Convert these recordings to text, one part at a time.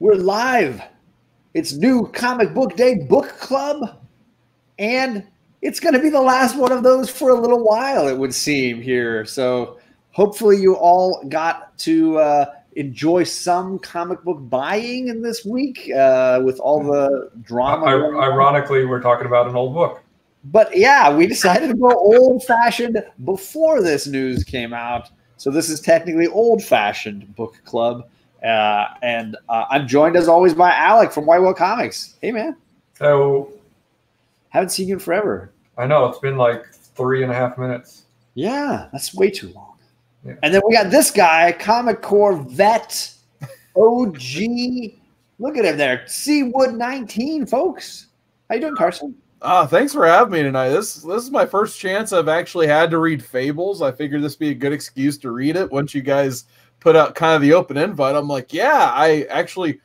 We're live. It's new Comic Book Day Book Club, and it's going to be the last one of those for a little while, it would seem, here. So hopefully you all got to enjoy some comic book buying in this week with all the drama. Ironically, we're talking about an old book. But yeah, we decided to go old-fashioned before this news came out. So this is technically old-fashioned book club. And I'm joined, as always, by Alec from Whitewell Comics. Hey, man. So, haven't seen you in forever. I know. It's been like 3.5 minutes. Yeah, that's way too long. Yeah. And then we got this guy, Comic Core vet, OG. Look at him there. Seawood 19, folks. How you doing, Carson? Thanks for having me tonight. This is my first chance I've actually had to read Fables. I figured this would be a good excuse to read it once you guys put out kind of the open invite. I'm like, yeah, I actually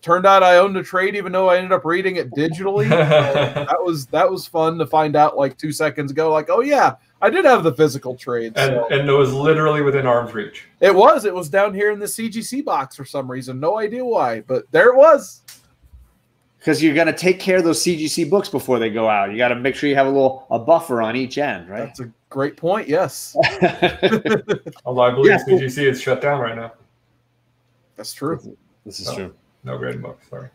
turned out I owned a trade, even though I ended up reading it digitally. That was fun to find out like 2 seconds ago. Like, oh yeah, I did have the physical trade. And it was literally within arm's reach. It was down here in the CGC box for some reason. No idea why, but there it was. Because you're going to take care of those CGC books before they go out. You got to make sure you have a buffer on each end, right? That's a great point. Yes. Although I believe CGC is shut down right now. That's true. This is true. No graded books. Sorry.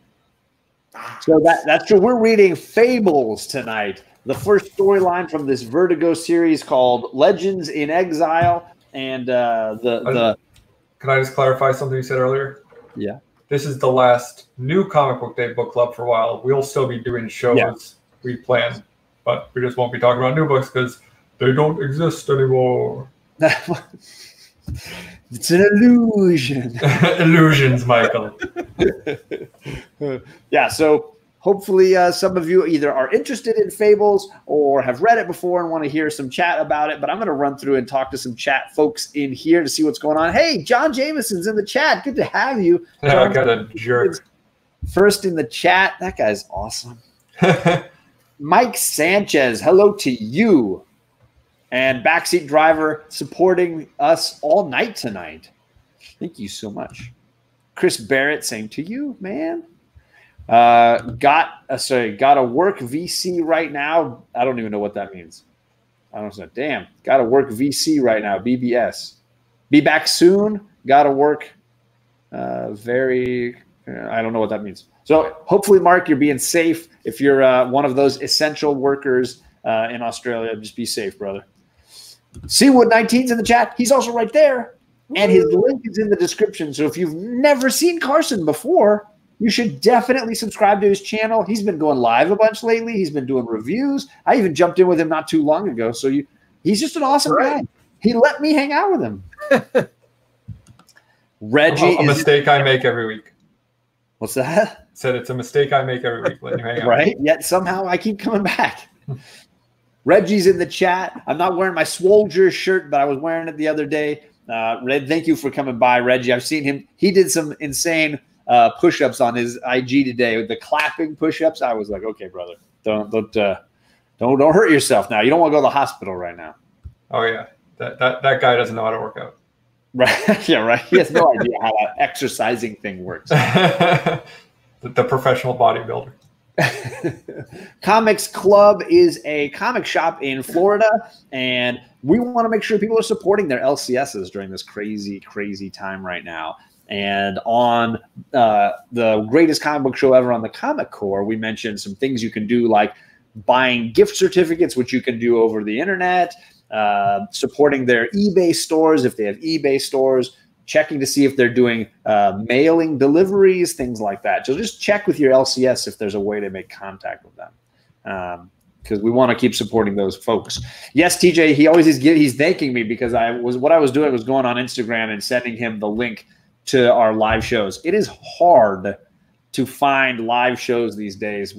So that's true. We're reading Fables tonight. The first storyline from this Vertigo series called Legends in Exile. And Can I just clarify something you said earlier? Yeah. This is the last new Comic Book Day Book Club for a while. We'll still be doing shows we plan, but we just won't be talking about new books because they don't exist anymore. It's an illusion. Illusions, Michael. Yeah, so hopefully some of you either are interested in Fables or have read it before and want to hear some chat about it. But I'm going to run through and talk to some chat folks in here to see what's going on. Hey, John Jameson's in the chat. Good to have you. Yeah, I got a jerk. First in the chat. That guy's awesome. Mike Sanchez, hello to you. And Backseat Driver supporting us all night tonight. Thank you so much. Chris Barrett, same to you, man. Got a work VC right now. I don't even know what that means. I don't know. Damn, got to work VC right now. BBS. Be back soon. Got to work. I don't know what that means. So hopefully, Mark, you're being safe. If you're one of those essential workers in Australia, just be safe, brother. Seawood 19's in the chat. He's also right there. And his link is in the description. So if you've never seen Carson before, you should definitely subscribe to his channel. He's been going live a bunch lately. He's been doing reviews. I even jumped in with him not too long ago. So he's just an awesome guy. He let me hang out with him. Reggie, a mistake I make every week. What's that? Said it's a mistake I make every week. Letting you hang out. Right? Yet somehow I keep coming back. Reggie's in the chat. I'm not wearing my Swolger shirt, but I was wearing it the other day. Thank you for coming by, Reggie. I've seen him. He did some insane push-ups on his IG today with the clapping push-ups. I was like, okay, brother, don't hurt yourself now. You don't want to go to the hospital right now. Oh yeah, that guy doesn't know how to work out. Right? Yeah, right. He has no idea how that exercising thing works. The professional bodybuilder. Comics Club is a comic shop in Florida, and we want to make sure people are supporting their LCSs during this crazy, crazy time right now. And on the greatest comic book show ever on the Comic Core, we mentioned some things you can do, like buying gift certificates, which you can do over the internet, supporting their eBay stores if they have eBay stores, checking to see if they're doing mailing deliveries, things like that. So just check with your LCS if there's a way to make contact with them, because we want to keep supporting those folks. Yes, TJ, he's thanking me because what I was doing was going on Instagram and sending him the link to our live shows. It is hard to find live shows these days.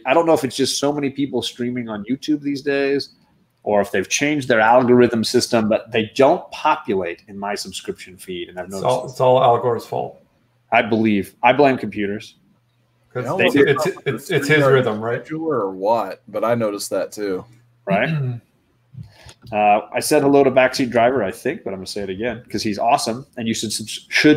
I don't know if it's just so many people streaming on YouTube these days, or if they've changed their algorithm system, but they don't populate in my subscription feed. And I've noticed it's all Al Gore's fault. I blame computers. It's his rhythm, right? Or what? But I noticed that too. Right. I said hello to Backseat Driver, I think, but I'm going to say it again because he's awesome, and you should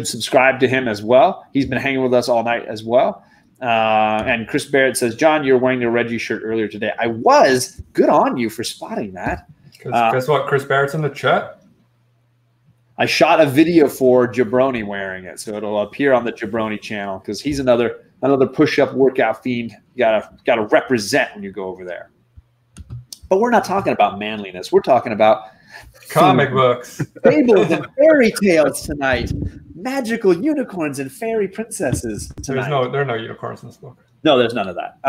subscribe to him as well. He's been hanging with us all night as well. And Chris Barrett says, John, you were wearing the Reggie shirt earlier today. I was. Good on you for spotting that. Guess what? Chris Barrett's in the chat. I shot a video for Jabroni wearing it, so it'll appear on the Jabroni channel because he's another push-up workout fiend. You gotta represent when you go over there. But we're not talking about manliness. We're talking about comic books, fables, and fairy tales tonight. Magical unicorns and fairy princesses tonight. There are no unicorns in this book. No, there's none of that.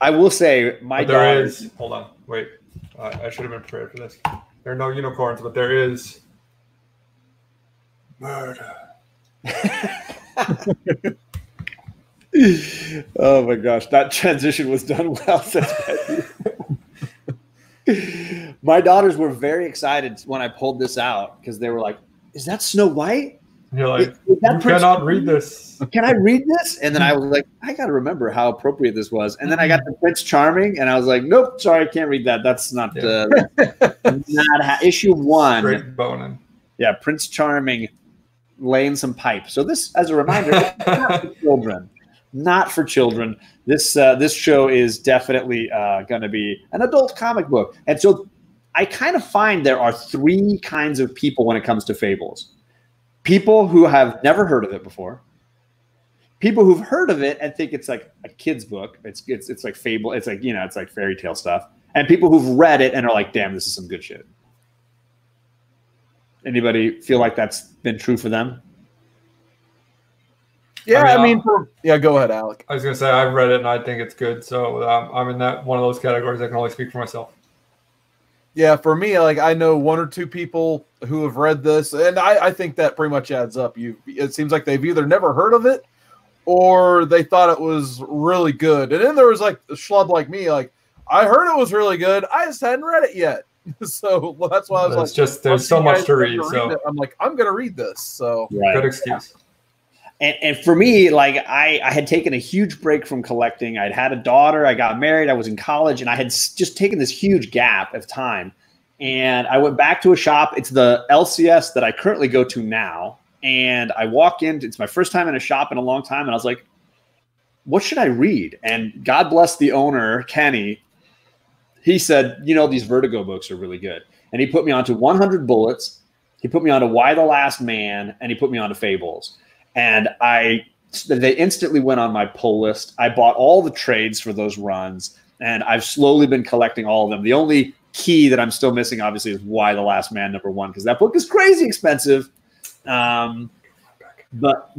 I will say there is. Hold on, wait. I should have been prepared for this. There are no unicorns, but there is murder. Oh my gosh, that transition was done well. My daughters were very excited when I pulled this out because they were like, "Is that Snow White?" You're like, "You cannot read this." Can I read this? And then I was like, I got to remember how appropriate this was. And then I got to Prince Charming, and I was like, nope, sorry, I can't read that. That's not issue 1. Straight boning. Yeah, Prince Charming laying some pipe. So this, as a reminder, it's not for children. Not for children. This show is definitely going to be an adult comic book. And so I kind of find there are 3 kinds of people when it comes to Fables. People who have never heard of it before. People who've heard of it and think it's like a kid's book. It's like Fable. It's like, it's like fairy tale stuff. And people who've read it and are like, damn, this is some good shit. Anybody feel like that's been true for them? Yeah, go ahead, Alec. I was going to say, I've read it and I think it's good. So I'm in that one of those categories. I can only speak for myself. Yeah, for me, like I know 1 or 2 people who have read this, and I think that pretty much adds up. It seems like they've either never heard of it or they thought it was really good. And then there was like a schlub like me, like I heard it was really good. I just hadn't read it yet. So that's why I was like, just there's so much to read. So I'm like, I'm going to read this. So Good excuse. And for me, like I had taken a huge break from collecting. I'd had a daughter. I got married. I was in college, and I had just taken this huge gap of time. And I went back to a shop. It's the LCS that I currently go to now. And I walk in. It's my first time in a shop in a long time. And I was like, what should I read? And God bless the owner, Kenny. He said, these Vertigo books are really good. And he put me onto 100 Bullets. He put me onto Why the Last Man. And he put me onto Fables. And they instantly went on my pull list. I bought all the trades for those runs, and I've slowly been collecting all of them. The only key that I'm still missing, obviously, is Why the Last Man #1, because that book is crazy expensive. But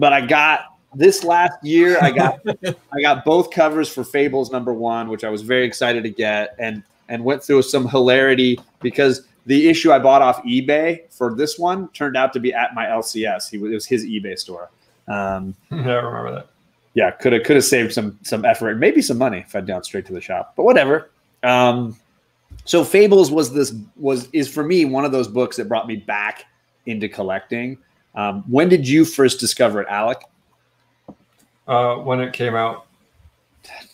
I got this last year. I got both covers for Fables #1, which I was very excited to get, and went through some hilarity because the issue I bought off eBay for this one turned out to be at my LCS. It was his eBay store. I remember that. Yeah, could have saved some effort and maybe some money if I'd gone straight to the shop. But whatever. So Fables is for me one of those books that brought me back into collecting. When did you first discover it, Alec? When it came out.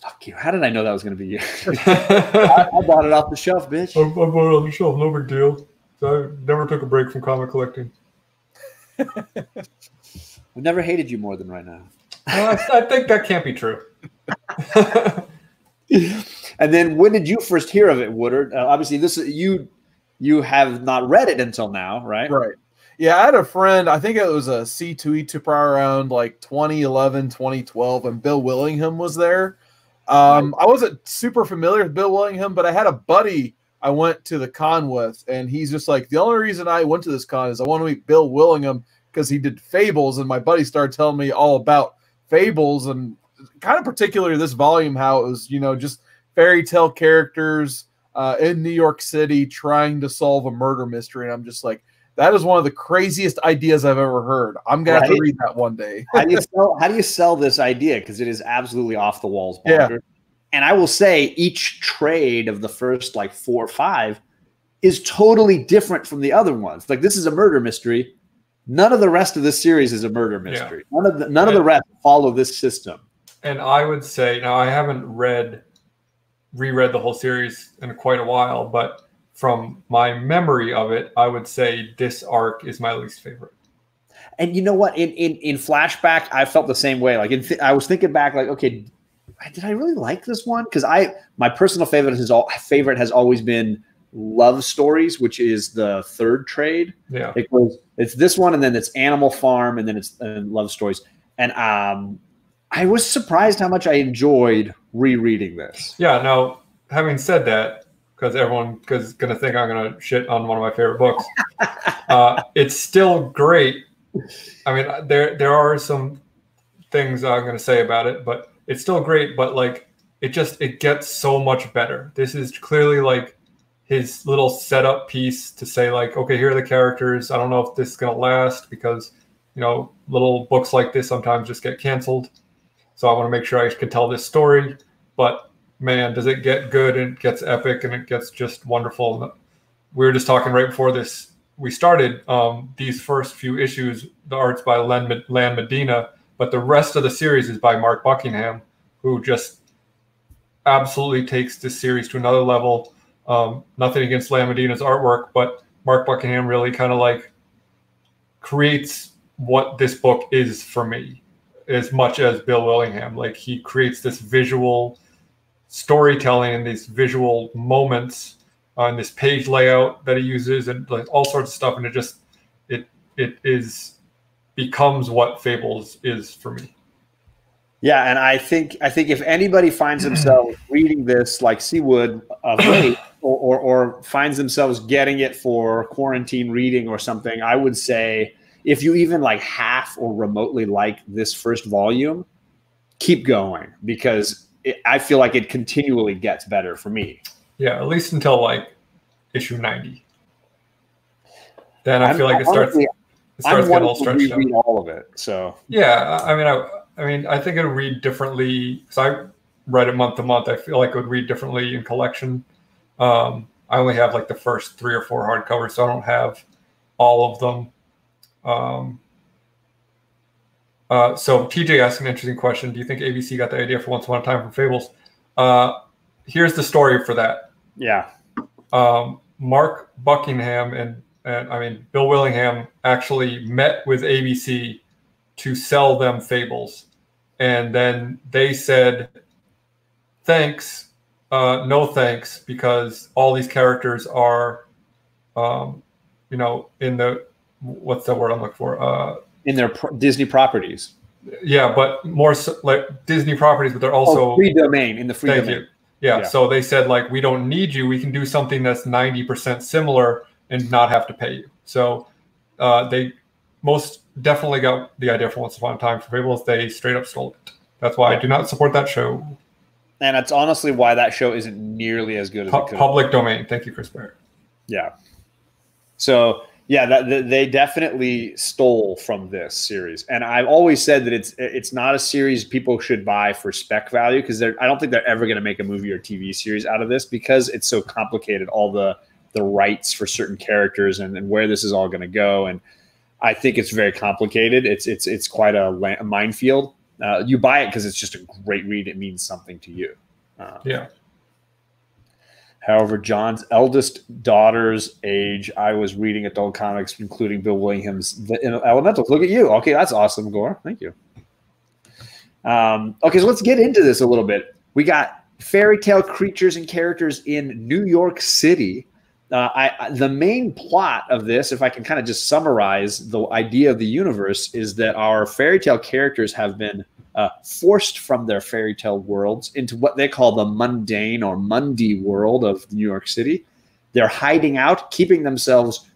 Fuck you. How did I know that was going to be you? I bought it off the shelf, bitch. I bought it off the shelf. No big deal. So I never took a break from comic collecting. I've never hated you more than right now. I think that can't be true. And then when did you first hear of it, Woodard? Obviously, you have not read it until now, right? Right. Yeah, I had a friend, I think it was a C2E2 probably around like 2011, 2012, and Bill Willingham was there. I wasn't super familiar with Bill Willingham, but I had a buddy I went to the con with, and he's just like, the only reason I went to this con is I want to meet Bill Willingham because he did Fables, and my buddy started telling me all about Fables, and kind of particularly this volume, how it was, just fairy tale characters in New York City trying to solve a murder mystery, and I'm just like, that is one of the craziest ideas I've ever heard. I'm going to have to read that one day. How do you sell this idea? Because it is absolutely off the walls. Yeah. And I will say each trade of the first like 4 or 5 is totally different from the other ones. Like this is a murder mystery. None of the rest of this series is a murder mystery. Yeah. None of the rest follow this system. And I would say, now I haven't reread the whole series in quite a while, but from my memory of it, I would say this arc is my least favorite. And you know what? In flashback, I felt the same way. Like I was thinking back, like, okay, did I really like this one? Because my personal favorite has always been Love Stories, which is the third trade. Yeah, it's this one, and then it's Animal Farm, and then it's Love Stories. And I was surprised how much I enjoyed rereading this. Yeah. Now, having said that, because everyone's going to think I'm going to shit on one of my favorite books, it's still great. I mean, there are some things I'm going to say about it, but it's still great. But like, it gets so much better. This is clearly like his little setup piece to say like, okay, here are the characters. I don't know if this is going to last because, you know, little books like this sometimes just get canceled. So I want to make sure I can tell this story. But man, does it get good, and it gets epic, and it gets just wonderful. We were just talking right before this. We started these first few issues. The art's by Lan Medina, but the rest of the series is by Mark Buckingham, who just absolutely takes this series to another level. Nothing against Lan Medina's artwork, but Mark Buckingham really kind of like creates what this book is for me, as much as Bill Willingham. Like, he creates this visual storytelling and these visual moments on this page layout that he uses, and like all sorts of stuff, and it becomes what Fables is for me. Yeah, and I think if anybody finds themselves reading this like Seawood of late, or finds themselves getting it for quarantine reading or something, I would say if you even like half or remotely like this first volume, keep going, because I feel like it continually gets better for me. Yeah, at least until like issue 90. Then I feel like it starts getting all stretched out. Read all of it. So yeah, I mean, I think it'll read differently. So I read it month to month. I feel like it would read differently in collection. I only have like the first 3 or 4 hardcovers, so I don't have all of them. So TJ asked an interesting question. Do you think ABC got the idea for Once Upon a Time from Fables? Here's the story for that. Yeah. Mark Buckingham and I mean, Bill Willingham actually met with ABC to sell them Fables. And then they said, thanks, no thanks, because all these characters are, you know, in the, what's the word I'm looking for? In their Disney properties. Yeah, but more so, like Disney properties, but they're also free domain, in the free thank domain. You. Yeah, so they said like, we don't need you. We can do something that's 90% similar and not have to pay you. So they most definitely got the idea for Once Upon a Time for Fables. They straight up stole it. That's why I do not support that show. And that's honestly why that show isn't nearly as good as it could. Public domain. Thank you, Chris Barrett. Yeah. So yeah, they definitely stole from this series, and I've always said that it's not a series people should buy for spec value, because I don't think they're ever going to make a movie or TV series out of this, because it's so complicated, all the rights for certain characters and where this is all going to go, and I think it's very complicated. It's quite a minefield. You buy it because it's just a great read. It means something to you. Yeah. However, John's eldest daughter's age, I was reading adult comics, including Bill Willingham's Elementals. Look at you. Okay, that's awesome, Gore. Thank you. Okay, so let's get into this a little bit. We got fairy tale creatures and characters in New York City. The main plot of this, if I can kind of just summarize the idea of the universe, is that our fairy tale characters have been forced from their fairy tale worlds into what they call the mundane or mundy world of New York City. They're hiding out, keeping themselves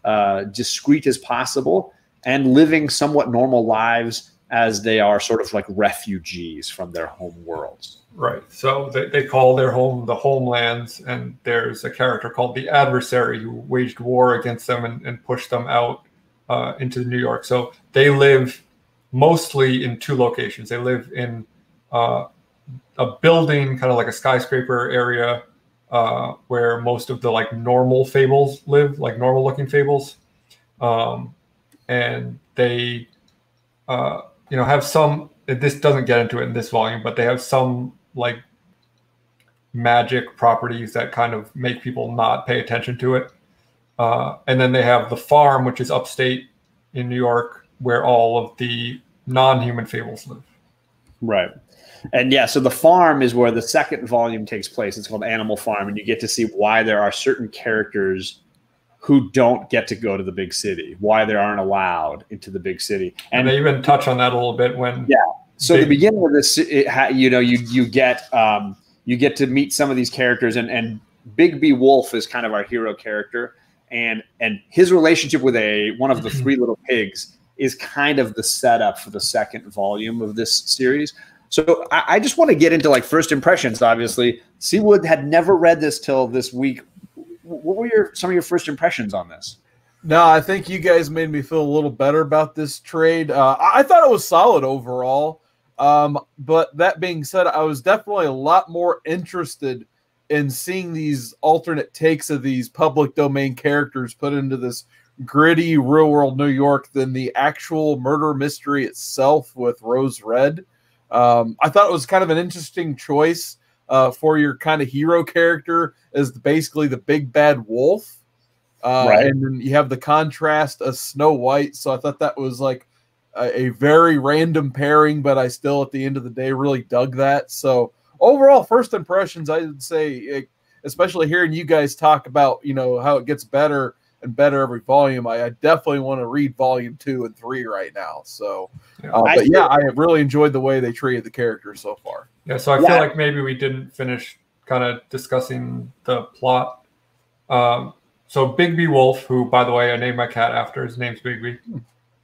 discreet as possible, and living somewhat normal lives as they are sort of like refugees from their home worlds. Right. So they call their home the Homelands, and there's a character called the Adversary who waged war against them and pushed them out into New York. So they live mostly in 2 locations. They live in a building, kind of like a skyscraper area, where most of the like normal fables live, like normal looking fables. And they, have some, this doesn't get into it in this volume, but they have some like magic properties that kind of make people not pay attention to it. And then they have the farm, which is upstate in New York, where all of the non-human fables live. Right. And yeah, so the farm is where the second volume takes place. It's called Animal Farm, and you get to see why there are certain characters who don't get to go to the big city, why they aren't allowed into the big city. And they even touch on that a little bit when So the beginning of this, you get to meet some of these characters, and Bigby Wolf is kind of our hero character, and his relationship with one of the three little pigs is kind of the setup for the second volume of this series. So I just want to get into like first impressions. Obviously, Seawood had never read this till this week. What were some of your first impressions on this? No, I think you guys made me feel a little better about this trade. I thought it was solid overall. But that being said, I was definitely a lot more interested in seeing these alternate takes of these public domain characters put into this gritty real world New York than the actual murder mystery itself with Rose Red. I thought it was kind of an interesting choice for your kind of hero character as basically the big bad wolf. Right. And then you have the contrast of Snow White. So I thought that was like a very random pairing, but I still, at the end of the day, really dug that. So overall, first impressions, I would say, especially hearing you guys talk about, how it gets better and better every volume, I definitely want to read volume 2 and 3 right now. So, I have really enjoyed the way they treated the characters so far. Yeah, so I feel like maybe we didn't finish kind of discussing the plot. So Bigby Wolf, who, by the way, I named my cat after, his name's Bigby.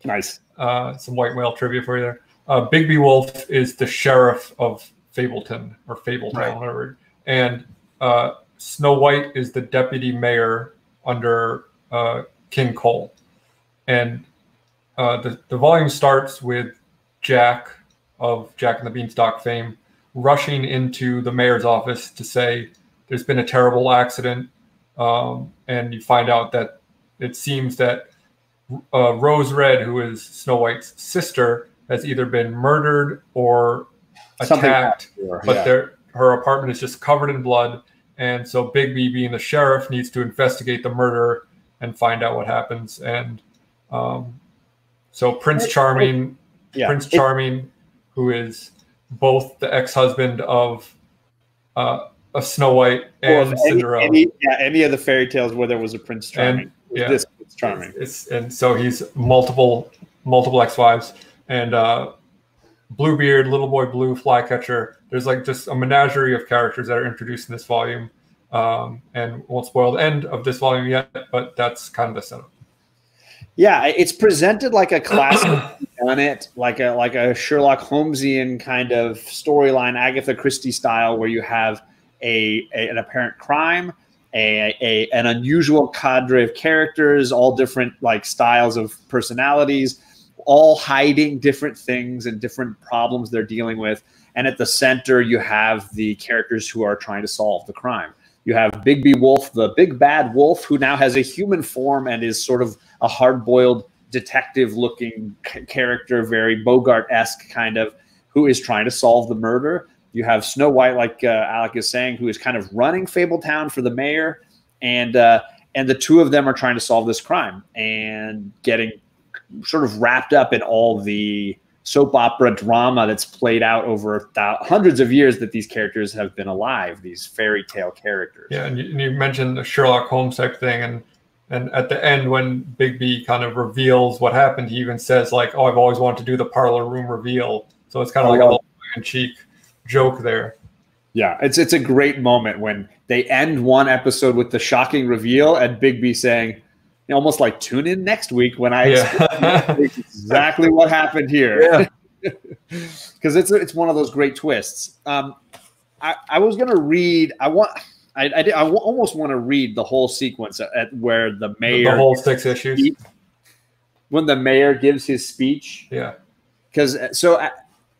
Nice. Some white whale trivia for you there. Bigby Wolf is the sheriff of Fableton, or Fabletown, whatever. And Snow White is the deputy mayor under King Cole. And the volume starts with Jack of Jack and the Beanstalk fame rushing into the mayor's office to say there's been a terrible accident. And you find out that it seems that Rose Red, who is Snow White's sister, has either been murdered or attacked, but her apartment is just covered in blood. And so Bigby, being the sheriff, needs to investigate the murder and find out what happens. And so Prince Charming, who is both the ex-husband of Snow White and Cinderella. Any of the fairy tales where there was a Prince Charming. This Prince Charming. And so he's multiple ex-wives. And Bluebeard, Little Boy Blue, Flycatcher. There's like just a menagerie of characters that are introduced in this volume. And won't spoil the end of this volume yet, but that's kind of the setup. Yeah, it's presented like a classic done it, like a Sherlock Holmesian kind of storyline, Agatha Christie style, where you have an apparent crime, an unusual cadre of characters, all different like styles of personalities, all hiding different things and different problems they're dealing with. And at the center, you have the characters who are trying to solve the crime. You have Bigby Wolf, the big bad wolf, who now has a human form and is sort of a hard-boiled detective-looking character, very Bogart-esque kind of, who is trying to solve the murder. You have Snow White, like Alec is saying, who is kind of running Fabletown for the mayor, and the two of them are trying to solve this crime and getting sort of wrapped up in all the soap opera drama that's played out over hundreds of years that these characters have been alive, these fairy tale characters. Yeah, and you mentioned the Sherlock Holmes type thing, and at the end when Bigby kind of reveals what happened, he even says like, "Oh, I've always wanted to do the parlor room reveal." So it's kind of like a little tongue-in-cheek joke there. Yeah, it's a great moment when they end one episode with the shocking reveal and Bigby saying, almost like, tune in next week when I explain exactly what happened here. Because it's one of those great twists. I was going to read. I almost want to read the whole sequence at where the mayor, the whole 6 issues, when the mayor gives his speech. Yeah, because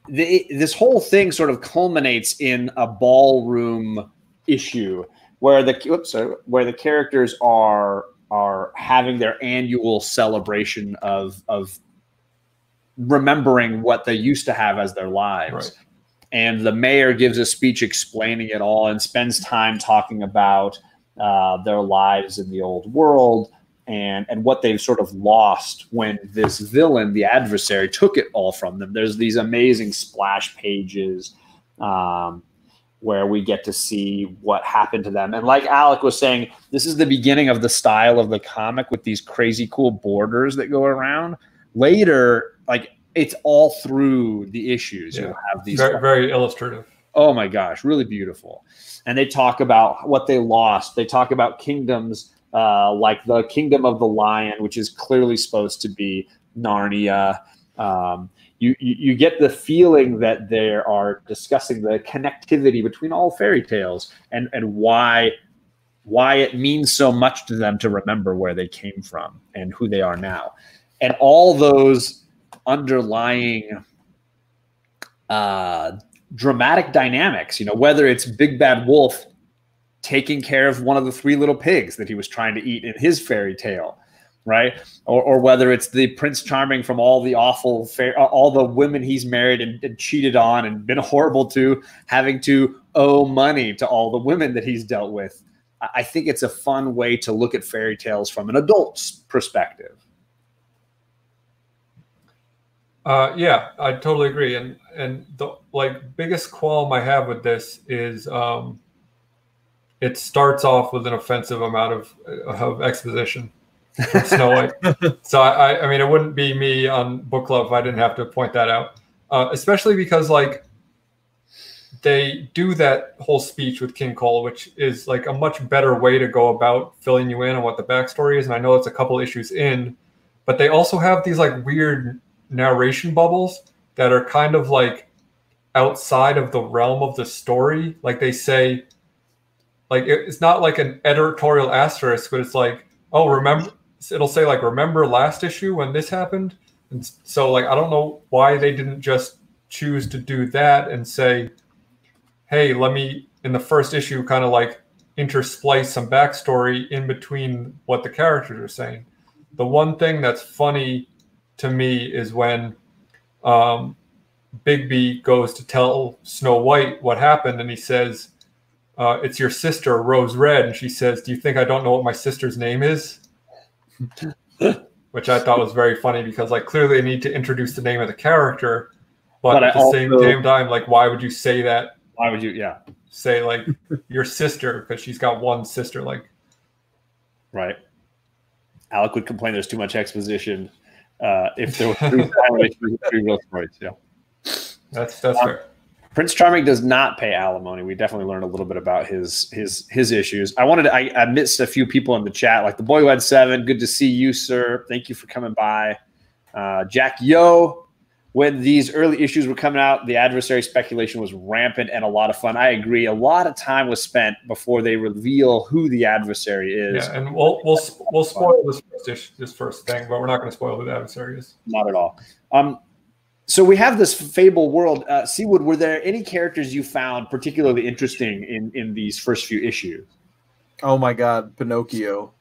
this whole thing sort of culminates in a ballroom issue where the characters are having their annual celebration of remembering what they used to have as their lives. Right. And the mayor gives a speech explaining it all and spends time talking about their lives in the old world and what they've sort of lost when this villain, the adversary, took it all from them. There's these amazing splash pages where we get to see what happened to them. And like Alec was saying, this is the beginning of the style of the comic with these crazy cool borders that go around. Later, like, it's all through the issues. Yeah. You'll have these very illustrative. Oh my gosh, really beautiful. And they talk about what they lost. They talk about kingdoms like the Kingdom of the Lion, which is clearly supposed to be Narnia. You get the feeling that they are discussing the connectivity between all fairy tales and why it means so much to them to remember where they came from and who they are now. And all those underlying dramatic dynamics, whether it's Big Bad Wolf taking care of one of the 3 little pigs that he was trying to eat in his fairy tale, right? Or whether it's the Prince Charming from all the awful, all the women he's married and cheated on and been horrible to, having to owe money to all the women that he's dealt with. I think it's a fun way to look at fairy tales from an adult's perspective. Yeah, I totally agree. And the biggest qualm I have with this is it starts off with an offensive amount of exposition from Snow White. So I mean, it wouldn't be me on book club if I didn't have to point that out. Especially because they do that whole speech with King Cole, which is a much better way to go about filling you in on what the backstory is. And I know it's a couple issues in, but they also have these weird narration bubbles that are kind of outside of the realm of the story. They say, it's not like an editorial asterisk, but it's oh, remember, it'll say remember last issue when this happened. And so I don't know why they didn't just choose to do that and say, hey, let me in the first issue kind of intersplice some backstory in between what the characters are saying. The one thing that's funny to me is when Bigby goes to tell Snow White what happened, and he says, it's your sister, Rose Red. And she says, do you think I don't know what my sister's name is? Which I thought was very funny because clearly they need to introduce the name of the character, but at the same damn time, why would you say that? Why would you, say your sister, because she's got one sister, right. Alec would complain there's too much exposition. If there were 3 silent issues, 3 real stories, yeah. That's fair. Prince Charming does not pay alimony. We definitely learned a little bit about his issues. I missed a few people in the chat, like the boy who had 7. Good to see you, sir. Thank you for coming by. Jack Yo. When these early issues were coming out, the adversary speculation was rampant and a lot of fun. I agree. A lot of time was spent before they reveal who the adversary is. Yeah, and we'll spoil this first thing, but we're not going to spoil who the adversary is. Not at all. So we have this Fable world. Seawood, were there any characters you found particularly interesting in these first few issues? Oh my God, Pinocchio.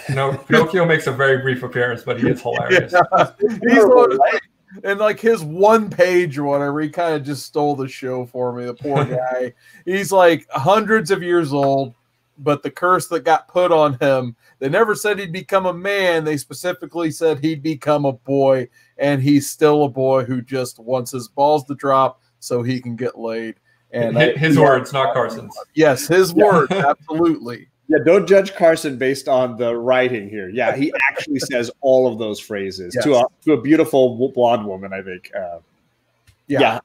No, Pinocchio makes a very brief appearance, but he is hilarious. Yeah. He's right? And his 1 page or whatever, he kind of just stole the show for me. The poor guy. He's hundreds of years old, but the curse that got put on him, they never said he'd become a man. They specifically said he'd become a boy, and he's still a boy who just wants his balls to drop so he can get laid. And his words, not Carson's. Yes, his words, absolutely. Yeah, don't judge Carson based on the writing here. Yeah, he actually says all of those phrases to a beautiful blonde woman, I think. Yeah,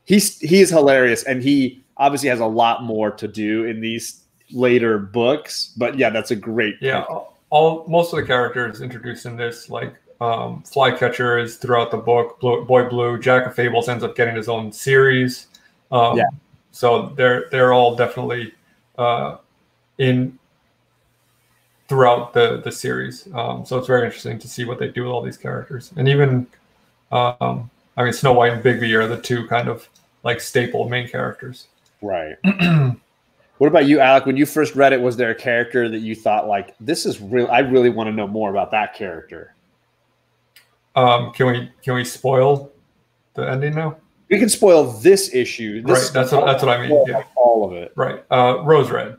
he is hilarious, and he obviously has a lot more to do in these later books. But yeah, that's a great. Yeah, most of the characters introduced in this, Flycatcher is throughout the book. Boy Blue, Jack of Fables ends up getting his own series. So they're all definitely in throughout the series. So it's very interesting to see what they do with all these characters. And even, Snow White and Bigby are the 2 kind of staple main characters. Right. What about you, Alec? When you first read it, was there a character that you thought this is real? I really want to know more about that character. Can we spoil the ending now? We can spoil this issue. Right. That's what I mean. Yeah. All of it. Right. Rose Red.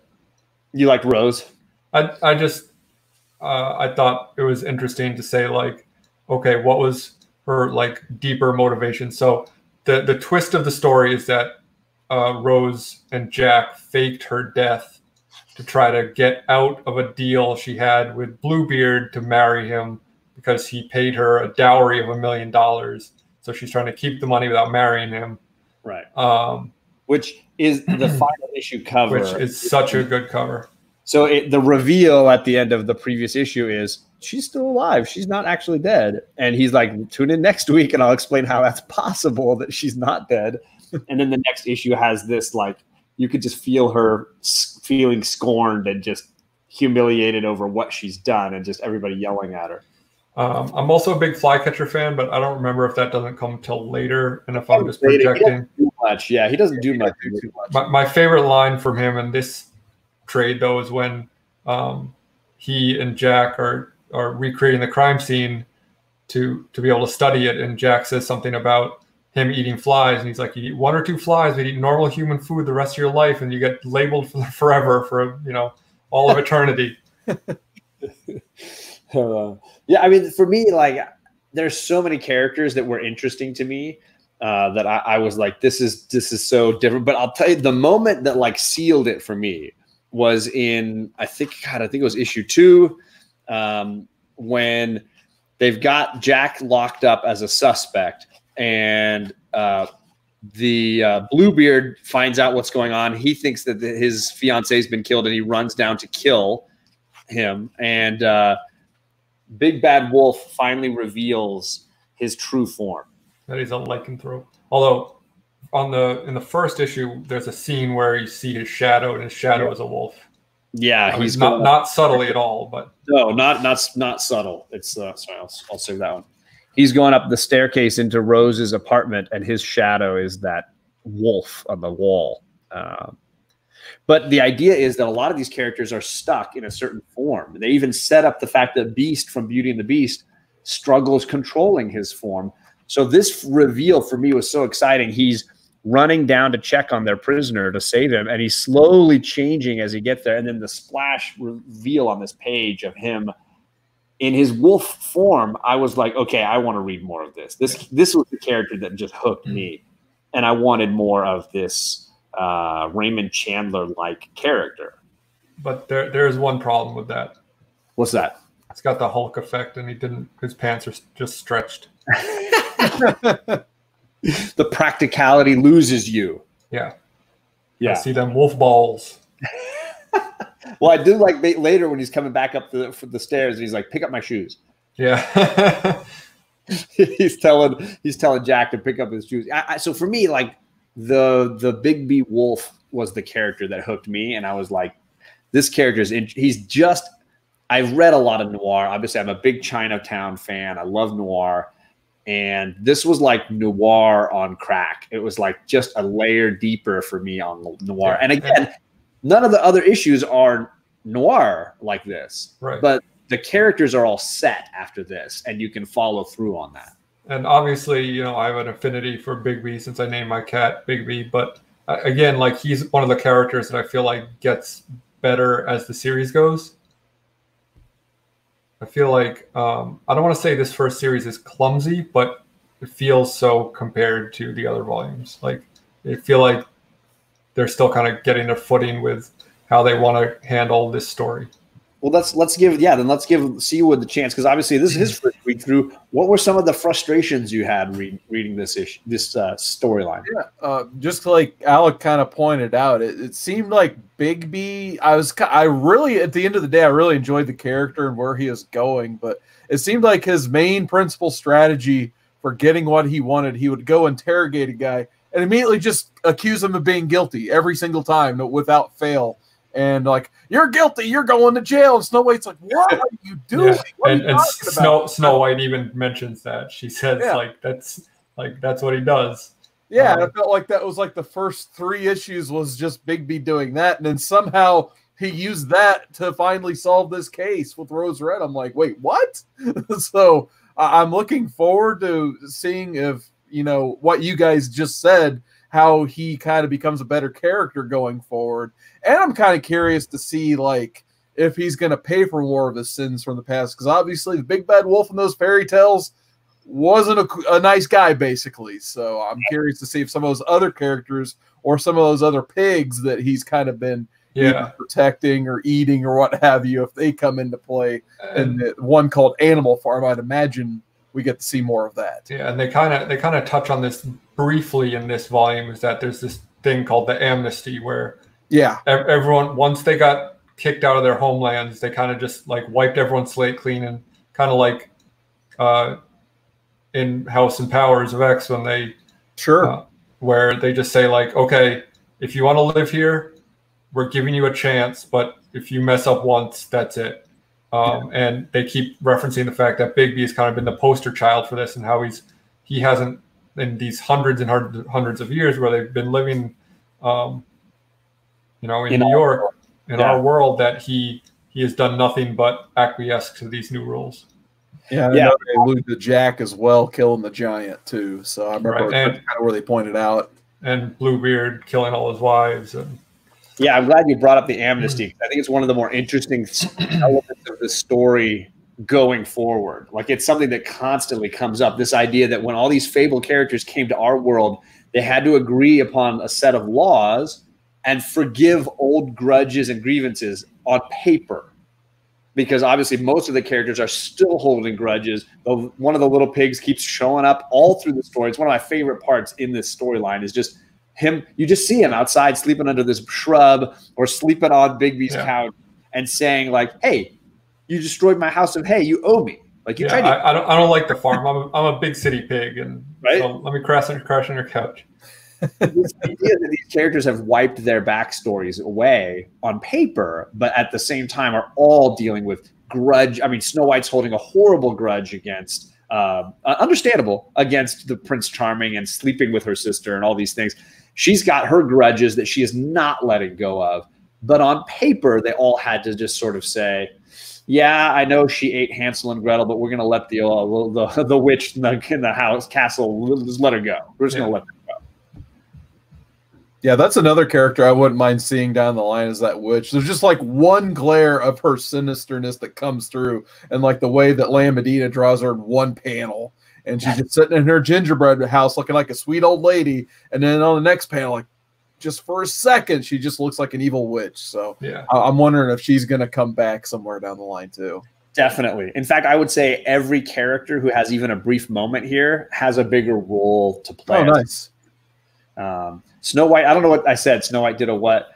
You like Rose? I just I thought it was interesting to say, like, okay, what was her like deeper motivation? So the twist of the story is that Rose and Jack faked her death to try to get out of a deal she had with Bluebeard to marry him because he paid her a dowry of $1 million. So she's trying to keep the money without marrying him. Right. Which is the final issue cover. Which is such a good cover. So the reveal at the end of the previous issue is she's still alive. She's not actually dead. And he's like, tune in next week and I'll explain how that's possible that she's not dead. And then the next issue has this, like, you could just feel her feeling scorned and just humiliated over what she's done and just everybody yelling at her. I'm also a big Flycatcher fan, but I don't remember if that doesn't come till later and if I'm just projecting. Too much. Yeah, he doesn't do much. My favorite line from him in this trade, though, is when he and Jack are recreating the crime scene to be able to study it, and Jack says something about him eating flies, and he's like, you eat 1 or 2 flies, but eat normal human food the rest of your life, and you get labeled forever for all of eternity. Yeah, I mean, for me, like, there's so many characters that were interesting to me that I was like, this is so different. But I'll tell you, the moment that like sealed it for me was in I think it was issue 2, when they've got Jack locked up as a suspect, and the Bluebeard finds out what's going on. He thinks that his fiance's been killed, and he runs down to kill him. And Big Bad Wolf finally reveals his true form. That he's a lycanthrope. Although in the first issue, there's a scene where you see his shadow, and his shadow is a wolf. Yeah, he's not subtly at all, but no, not subtle. It's sorry, I'll save that one. He's going up the staircase into Rose's apartment, and his shadow is that wolf on the wall. But the idea is that a lot of these characters are stuck in a certain form. They even set up the fact that Beast from Beauty and the Beast struggles controlling his form. So this reveal for me was so exciting. He's running down to check on their prisoner to save him, and he's slowly changing as he gets there. And then the splash reveal on this page of him in his wolf form, I was like, okay, I want to read more of this. This was the character that just hooked me, and I wanted more of this Raymond Chandler-like character. But there is one problem with that. What's that? It's got the Hulk effect, and his pants are just stretched. The practicality loses you. Yeah. I see them wolf balls. Well, I do like later when he's coming back up the stairs, and he's like, pick up my shoes. Yeah. he's telling Jack to pick up his shoes. So for me, like, the Big B Wolf was the character that hooked me, and I was like, this character is I've read a lot of noir. Obviously, I'm a big Chinatown fan. I love noir. And this was like noir on crack. It was like just a layer deeper for me on noir. And again, none of the other issues are noir like this. Right. But the characters are all set after this, and you can follow through on that. And obviously, I have an affinity for Big B since I named my cat Big B. But again, like, he's one of the characters that I feel like gets better as the series goes. I feel like I don't want to say this first series is clumsy, but it feels so compared to the other volumes. Like, I feel like they're still kind of getting their footing with how they want to handle this story. Well, let's give Seawood the chance, because obviously this is his first week through. What were some of the frustrations you had reading this storyline? Yeah, just like Alec kind of pointed out, it seemed like Big B. I really, at the end of the day, I really enjoyed the character and where he is going, but it seemed like his main principal strategy for getting what he wanted, he would go interrogate a guy and immediately just accuse him of being guilty every single time without fail. And like, you're guilty, you're going to jail. And Snow White's like, what are you doing? Yeah. And Snow White even mentions that. She says that's what he does. Yeah, and I felt like that was like the first 3 issues was just Big B doing that, and then somehow he used that to finally solve this case with Rose Red. I'm like, wait, what? So I'm looking forward to seeing if you know, what you guys just said, how he kind of becomes a better character going forward. And I'm kind of curious to see, like, if he's going to pay for more of his sins from the past, because obviously the big bad wolf in those fairy tales wasn't a nice guy, basically. So I'm curious to see if some of those other characters or some of those other pigs that he's kind of been protecting or eating or what have you, if they come into play in the one called Animal Farm. I'd imagine we get to see more of that. Yeah, and they kind of touch on this briefly in this volume, is that there's this thing called the amnesty where everyone, once they got kicked out of their homelands, they kind of just like wiped everyone's slate clean, and kind of like in House and Powers of X when they where they just say like, okay, if you want to live here, we're giving you a chance, but if you mess up once, that's it. And they keep referencing the fact that Bigby has kind of been the poster child for this, and how he hasn't, in these hundreds and hundreds of years where they've been living, in New York, in our world, that he has done nothing but acquiesce to these new rules. Yeah, they allude to Jack as well, killing the giant too. So I remember that's kind of where they pointed out. And Bluebeard killing all his wives. And yeah, I'm glad you brought up the amnesty. I think it's one of the more interesting elements of the story going forward. Like, it's something that constantly comes up, this idea that when all these Fable characters came to our world, they had to agree upon a set of laws and forgive old grudges and grievances on paper. Because obviously most of the characters are still holding grudges. One of the little pigs keeps showing up all through the story. It's one of my favorite parts in this storyline, is just him. You just see him outside sleeping under this shrub or sleeping on Bigby's couch and saying like, hey, you destroyed my house of hay. You owe me. Like, you tried to. I don't like the farm. I'm a big city pig, and so let me crash on your couch. This idea that these characters have wiped their backstories away on paper, but at the same time are all dealing with grudge. I mean, Snow White's holding a horrible grudge against, understandable, against the Prince Charming and sleeping with her sister and all these things. She's got her grudges that she is not letting go of. But on paper, they all had to just sort of say, yeah, I know she ate Hansel and Gretel, but we're going to let the witch in the house castle, we'll just let her go. We're just going to let her go. Yeah, that's another character I wouldn't mind seeing down the line, is that witch. There's just like one glare of her sinisterness that comes through, and like the way that Lamedina draws her in one panel, and she's just sitting in her gingerbread house looking like a sweet old lady, and then on the next panel, like just for a second, she just looks like an evil witch. So I'm wondering if she's going to come back somewhere down the line too. Definitely. In fact, I would say every character who has even a brief moment here has a bigger role to play. Oh, nice. Snow White, I don't know what I said. Snow White did a what?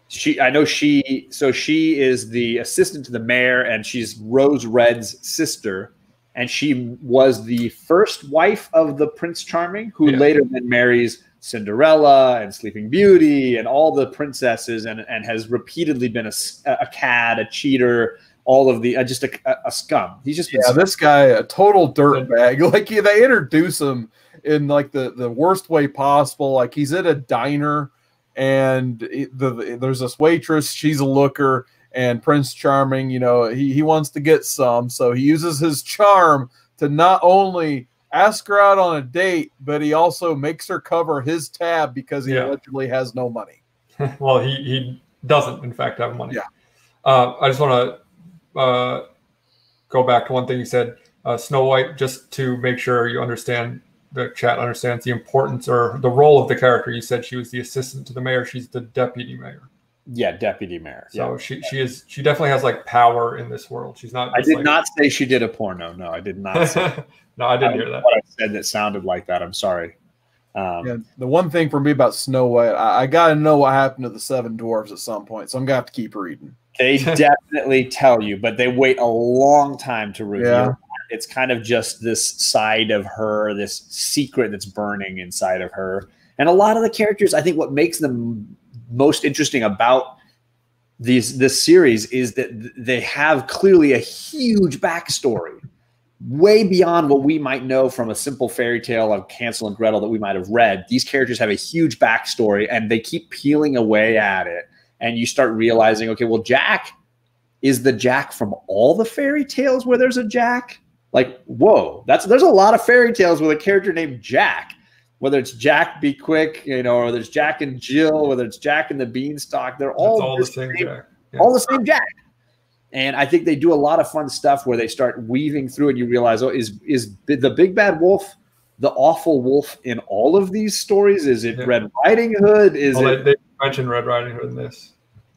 She is the assistant to the mayor, and she's Rose Red's sister, and she was the first wife of the Prince Charming, who later then marries Cinderella and Sleeping Beauty and all the princesses, and has repeatedly been a cad, a cheater, all of the just a scum. He's just been this guy, a total dirtbag. Like, they introduce him in like the worst way possible. Like, he's at a diner, and there's this waitress. She's a looker, and Prince Charming, he wants to get some, so he uses his charm to not only ask her out on a date, but he also makes her cover his tab because he allegedly has no money. Well, he doesn't, in fact, have money. I just want to go back to one thing you said, Snow White, just to make sure you understand, the chat understands the importance or the role of the character. You said she was the assistant to the mayor. She's the deputy mayor. Yeah, deputy mayor. So she definitely has like power in this world. She's not. I did not say she did a porno. No, I did not say. No, I didn't hear that. What I said that sounded like that. I'm sorry. The one thing for me about Snow White, I got to know what happened to the 7 dwarves at some point, so I'm going to have to keep reading. They definitely tell you, but they wait a long time to reveal. It's kind of just this side of her, this secret that's burning inside of her. And a lot of the characters, I think what makes them most interesting about this series is that they have clearly a huge backstory, way beyond what we might know from a simple fairy tale of Hansel and Gretel that we might have read. These characters have a huge backstory, and they keep peeling away at it. And you start realizing, okay, well, Jack is the Jack from all the fairy tales where there's a Jack. like, whoa, there's a lot of fairy tales with a character named Jack, whether it's Jack Be Quick, you know, or there's Jack and Jill, whether it's Jack and the Beanstalk. They're all the same Jack. Yeah. All the same Jack. And I think they do a lot of fun stuff where they start weaving through and you realize, oh, is the big bad wolf the awful wolf in all of these stories? Is it Red Riding Hood? They mentioned Red Riding Hood in this.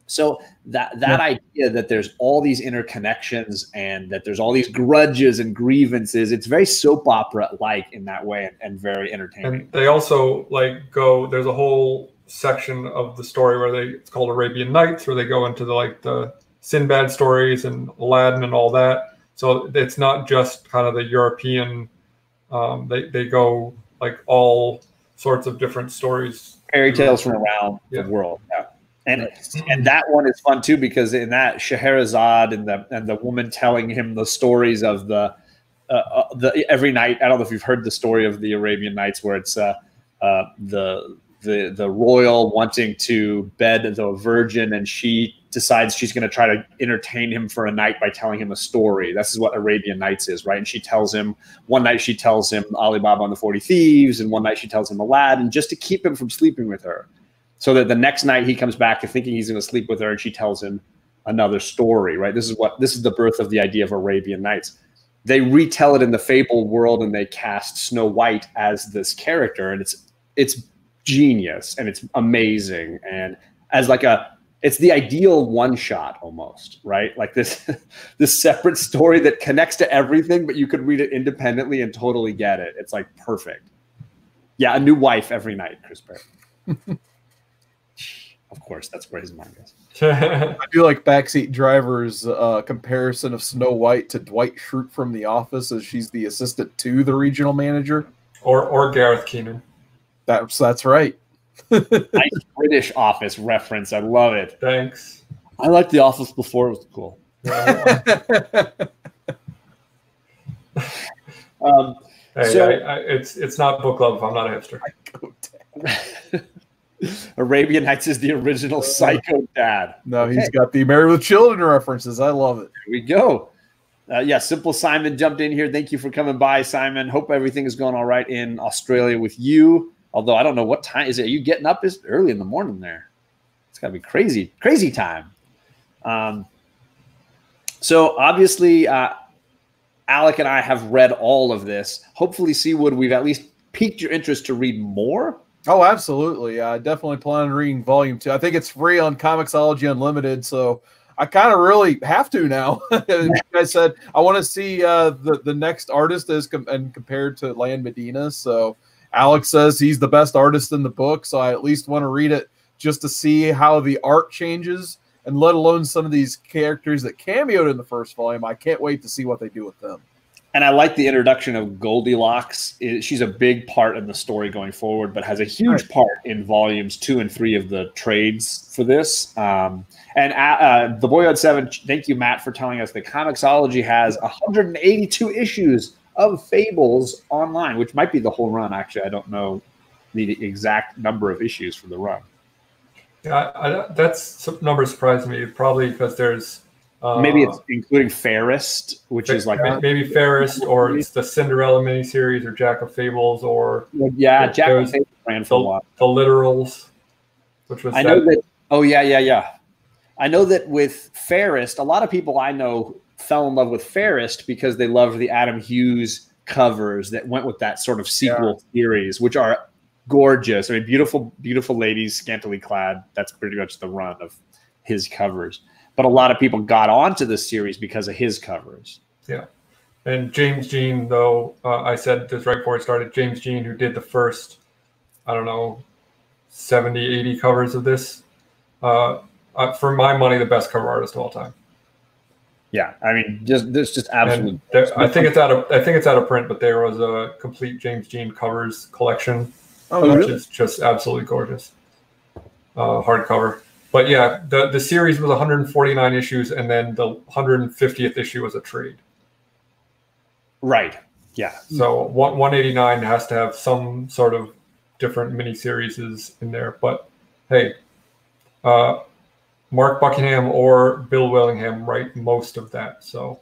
So that idea that there's all these interconnections and that there's all these grudges and grievances, it's very soap opera-like in that way and very entertaining. And they also there's a whole section of the story where it's called Arabian Nights, where they go into the Sinbad stories and Aladdin and all that. So it's not just kind of the European. They go all sorts of different stories, fairy tales from around the world. Yeah. And that one is fun too, because in that Scheherazade and the woman telling him the stories of the every night. I don't know if you've heard the story of the Arabian Nights, where it's the royal wanting to bed the virgin, and she decides she's going to try to entertain him for a night by telling him a story. This is what Arabian Nights is, right? And she tells him, one night she tells him Ali Baba and the 40 Thieves, and one night she tells him Aladdin, just to keep him from sleeping with her. So that the next night he comes back to thinking he's going to sleep with her, and she tells him another story, right? This is the birth of the idea of Arabian Nights. They retell it in the fable world, and they cast Snow White as this character, and it's genius and it's amazing, and as it's the ideal one shot almost, right? Like this separate story that connects to everything, but you could read it independently and totally get it. It's like perfect. Yeah, a new wife every night, Chris Perry. Of course, that's where his mind goes. I do like Backseat Driver's comparison of Snow White to Dwight Schrute from The Office, as she's the assistant to the regional manager. Or Gareth Keenan. That's right. Nice British Office reference. I love it. Thanks. I liked The Office before it was cool. It's not book club if I'm not a hipster. Arabian Nights is the original Psycho Dad. No, okay. He's got the Married with Children references. I love it. Here we go. Simple Simon jumped in here. Thank you for coming by, Simon. Hope everything is going all right in Australia with you. Although I don't know what time is it. Are you getting up? It's early in the morning there. It's got to be crazy time. So obviously, Alec and I have read all of this. Hopefully, Seawood, we've at least piqued your interest to read more. Oh, absolutely. I definitely plan on reading Volume 2. I think it's free on Comixology Unlimited, so I kind of really have to now. I said I want to see the next artist and compared to Lan Medina. So Alex says he's the best artist in the book, so I at least want to read it just to see how the art changes, and let alone some of these characters that cameoed in the first volume. I can't wait to see what they do with them. And I like the introduction of Goldilocks. She's a big part in the story going forward, but has a huge part in volumes 2 and 3 of the trades for this. The Boyhood 7, thank you, Matt, for telling us that Comixology has 182 issues of Fables online, which might be the whole run. Actually, I don't know the exact number of issues for the run. Yeah, that's number surprised me. Probably because there's maybe it's including Fairest, which is like maybe Fairest, or it's the Cinderella miniseries, or Jack of Fables, or Jack of Fables ran for a while. The Literals, which was I know that. Oh yeah. I know that with Fairest, a lot of people I know fell in love with Fairest because they loved the Adam Hughes covers that went with that sort of sequel series, which are gorgeous. I mean, beautiful ladies, scantily clad. That's pretty much the run of his covers. But a lot of people got onto this series because of his covers. Yeah. And James Jean, though, I said this right before it started, James Jean, who did the first, 70, 80 covers of this, for my money, the best cover artist of all time. Yeah, I mean, just absolutely. I think it's out of print, but there was a complete James Jean covers collection, which is just absolutely gorgeous. Hardcover. But yeah, the series was 149 issues, and then the 150th issue was a trade. Right. Yeah. So 189 has to have some sort of different miniseries in there. But hey, Mark Buckingham or Bill Willingham write most of that. So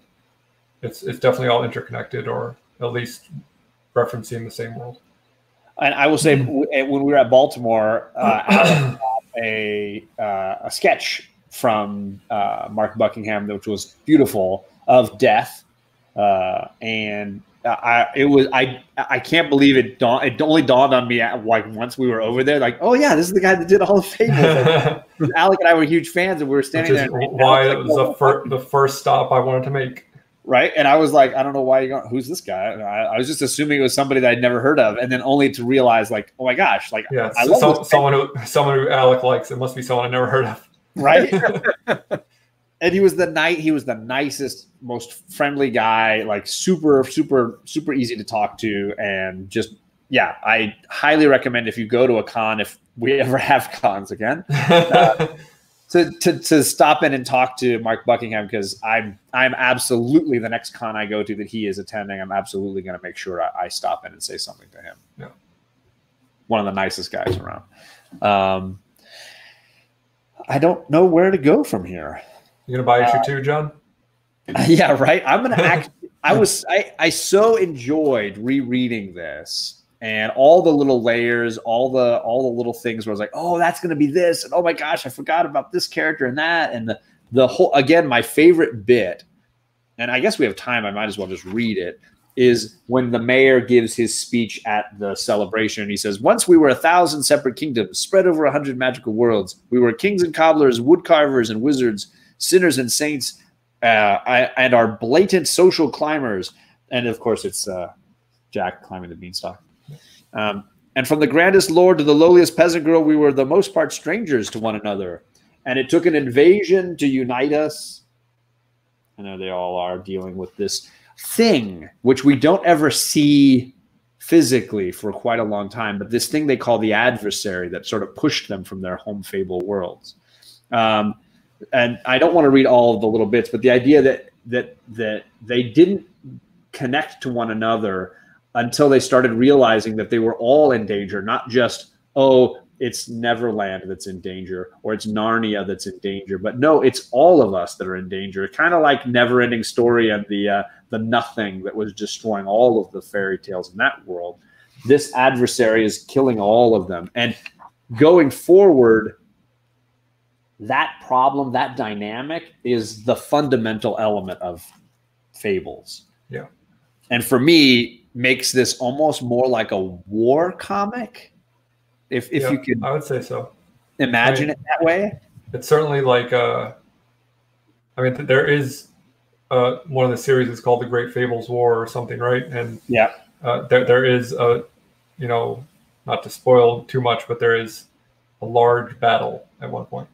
it's definitely all interconnected, or at least referencing the same world. And I will say, when we were at Baltimore, Alex got a sketch from Mark Buckingham, which was beautiful, of death, and I can't believe it. It only dawned on me like once we were over there, like, oh yeah, this is the guy that did all the Fables. Like, Alec and I were huge fans, and we were standing there. Why it was the first stop I wanted to make. Right. And I was like, I don't know why who's this guy? And I was just assuming it was somebody that I'd never heard of. And then only to realize, like, oh my gosh, like, yeah, I love someone who Alec likes. It must be someone I never heard of. Right. And he was the nicest, most friendly guy, like super, super, super easy to talk to. And just, yeah, I highly recommend if you go to a con, if we ever have cons again, to stop in and talk to Mark Buckingham, because I'm absolutely, the next con I go to that he is attending, I'm absolutely going to make sure I stop in and say something to him. Yeah. One of the nicest guys around. I don't know where to go from here. You gonna buy issue 2, John? Yeah, right. I'm gonna actually. I so enjoyed rereading this, and all the little layers, all the little things where I was like, oh, that's gonna be this, and oh my gosh, I forgot about this character and that, and the whole, again, my favorite bit, and I guess we have time, I might as well just read it, is when the mayor gives his speech at the celebration, and he says, once we were 1,000 separate kingdoms spread over 100 magical worlds. We were kings and cobblers, wood carvers and wizards, sinners and saints, and our blatant social climbers. And of course, it's Jack climbing the beanstalk. And from the grandest lord to the lowliest peasant girl, we were the most part strangers to one another. And it took an invasion to unite us. I know they all are dealing with this thing, which we don't ever see physically for quite a long time, but this thing they call the adversary that sort of pushed them from their home fable worlds. And I don't want to read all of the little bits, but the idea that they didn't connect to one another until they started realizing that they were all in danger, not just, oh, it's Neverland that's in danger, or it's Narnia that's in danger, but no, it's all of us that are in danger. Kind of like Never-Ending Story and the nothing that was destroying all of the fairy tales in that world. This adversary is killing all of them. And going forward, that problem, that dynamic is the fundamental element of Fables. Yeah. And for me, makes this almost more like a war comic. If you could, I would say so. Imagine it that way. It's certainly like, I mean, there is one of the series is called The Great Fables War or something, right? And yeah, there is a, you know, not to spoil too much, but there is a large battle at one point.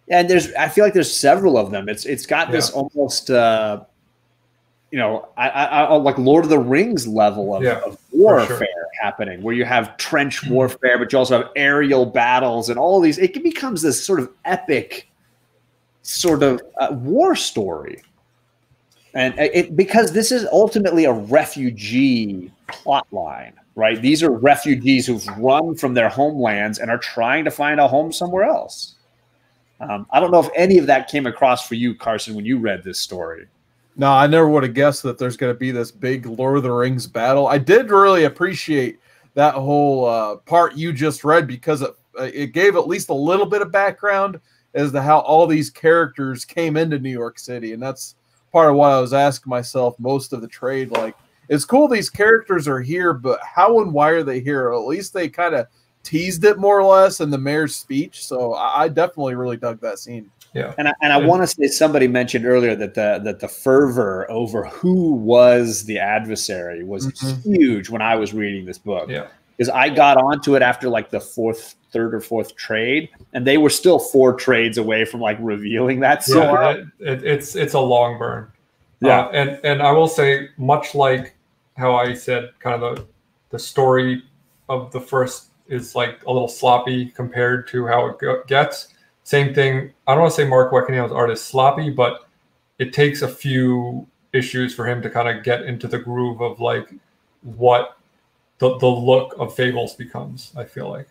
And I feel like there's several of them. It's got this almost, you know, I like Lord of the Rings level of warfare happening, where you have trench warfare, but you also have aerial battles and all these. It becomes this sort of epic sort of war story. And because this is ultimately a refugee plot line, right? These are refugees who've run from their homelands and are trying to find a home somewhere else. I don't know if any of that came across for you, Carson, when you read this story. No, I never would have guessed that there's going to be this big Lord of the Rings battle. I did really appreciate that whole part you just read, because it gave at least a little bit of background as to how all these characters came into New York City. And that's part of what I was asking myself most of the trade. Like, it's cool these characters are here, but how and why are they here? At least they kind of teased it more or less in the mayor's speech. So I definitely really dug that scene. Yeah. And I want to say, somebody mentioned earlier that the fervor over who was the adversary was huge when I was reading this book. Yeah. Because I got onto it after like the third or fourth trade, and they were still 4 trades away from like revealing that. So it's a long burn. Yeah. And I will say, much like how I said, kind of the story of the first is like a little sloppy compared to how it gets. Same thing. I don't want to say Mark Buckingham's art is sloppy, but it takes a few issues for him to kind of get into the groove of like what the look of Fables becomes, I feel like.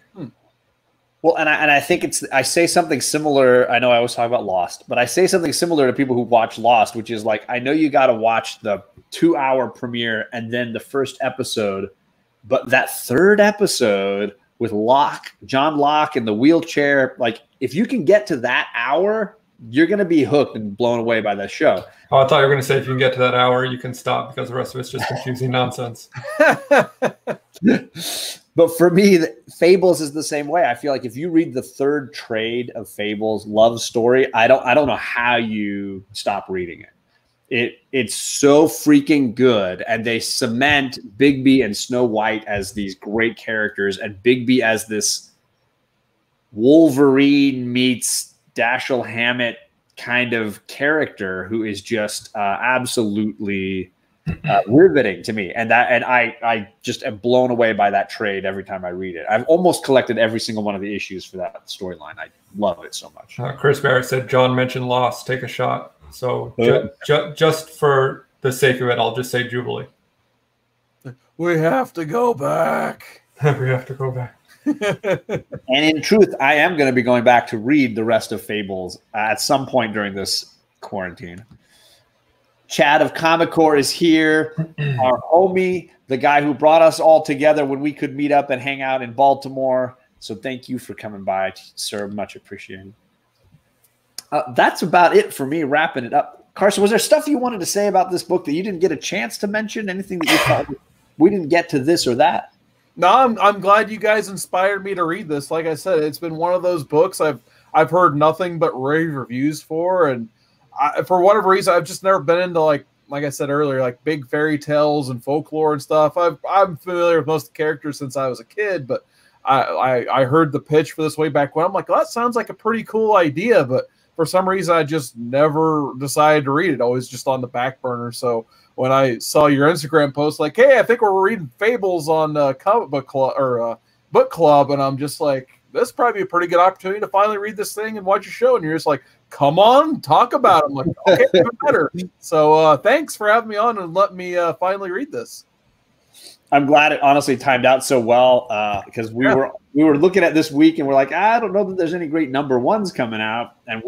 Well, and I think I say something similar. I know I always talk about Lost, but I say something similar to people who watch Lost, which is like, I know you got to watch the 2-hour premiere and then the first episode, but that third episode with John Locke in the wheelchair, like if you can get to that hour, you're going to be hooked and blown away by that show. Oh, I thought you were going to say if you can get to that hour, you can stop because the rest of it's just confusing nonsense. But for me, Fables is the same way. I feel like if you read the third trade of Fables, love story, I don't know how you stop reading it. It's so freaking good, and they cement Bigby and Snow White as these great characters, and Bigby as this Wolverine meets Dashiell Hammett kind of character who is just absolutely riveting to me, and I just am blown away by that trade every time I read it. I've almost collected every single one of the issues for that storyline. I love it so much. Chris Barrett said John mentioned Lost. Take a shot. So just for the sake of it, I'll just say Jubilee. We have to go back. We have to go back. And in truth, I am going to be going back to read the rest of Fables at some point during this quarantine. Chad of Comic Core is here. Our homie, the guy who brought us all together when we could meet up and hang out in Baltimore. So thank you for coming by, sir. Much appreciated. That's about it for me, wrapping it up. Carson, was there stuff you wanted to say about this book that you didn't get a chance to mention? Anything that you thought we didn't get to this or that? No, I'm glad you guys inspired me to read this. Like I said, it's been one of those books I've heard nothing but rave reviews for, and for whatever reason, I've just never been into like I said earlier, like big fairy tales and folklore and stuff. I'm familiar with most of the characters since I was a kid, but I heard the pitch for this way back when. I'm like, well, that sounds like a pretty cool idea, but for some reason, I just never decided to read it. Always just on the back burner. So when I saw your Instagram post, like, hey, I think we're reading Fables on Comic Book Club or Book Club, and I'm just like, this probably be a pretty good opportunity to finally read this thing and watch your show. And you're just like, come on, talk about it. I'm like, okay, even better. So thanks for having me on and letting me finally read this. I'm glad it honestly timed out so well because we were looking at this week and we're like, I don't know that there's any great number ones coming out, and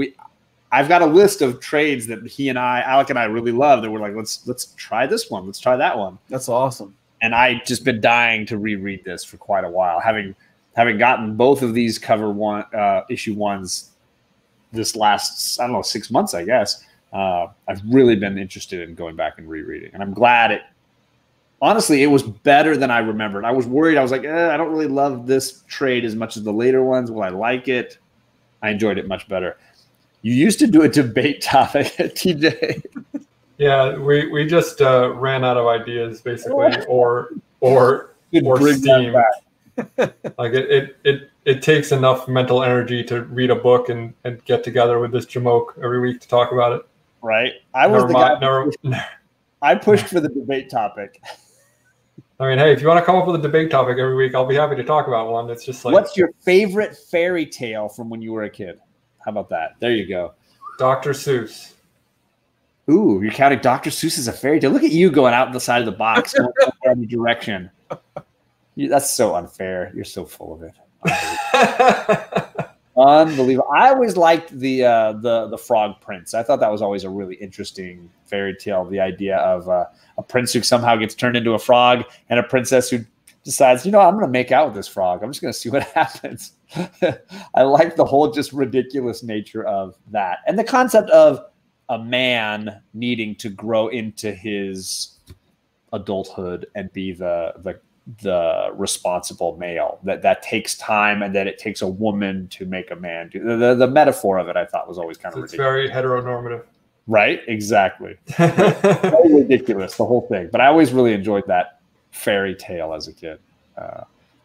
I've got a list of trades that Alec and I really love that we're like, let's try this one, let's try that one. That's awesome. And I just been dying to reread this for quite a while, having gotten both of these issue ones this last 6 months, I guess. I've really been interested in going back and rereading, and I'm glad honestly, it was better than I remembered. I was worried. I was like, I don't really love this trade as much as the later ones. Will I like it? I enjoyed it much better. You used to do a debate topic, TJ. Yeah, we just ran out of ideas, basically, or steam. Like it takes enough mental energy to read a book and get together with this jamoke every week to talk about it. Right. I pushed for the debate topic. I mean, hey, if you want to come up with a debate topic every week, I'll be happy to talk about one. It's just like, what's your favorite fairy tale from when you were a kid? How about that? There you go. Dr. Seuss. Ooh, you're counting Dr. Seuss as a fairy tale. Look at you going out the side of the box, going every direction. That's so unfair. You're so full of it. Unbelievable. I always liked the Frog Prince. I thought that was always a really interesting fairy tale. The idea of a prince who somehow gets turned into a frog and a princess who decides, I'm going to make out with this frog. I'm just going to see what happens. I like the whole just ridiculous nature of that. And the concept of a man needing to grow into his adulthood and be the responsible male, that takes time, and that it takes a woman to make a man do. The metaphor of it, I thought, was always kind of ridiculous. Very heteronormative. Right? Exactly. So ridiculous, the whole thing. But I always really enjoyed that fairy tale as a kid.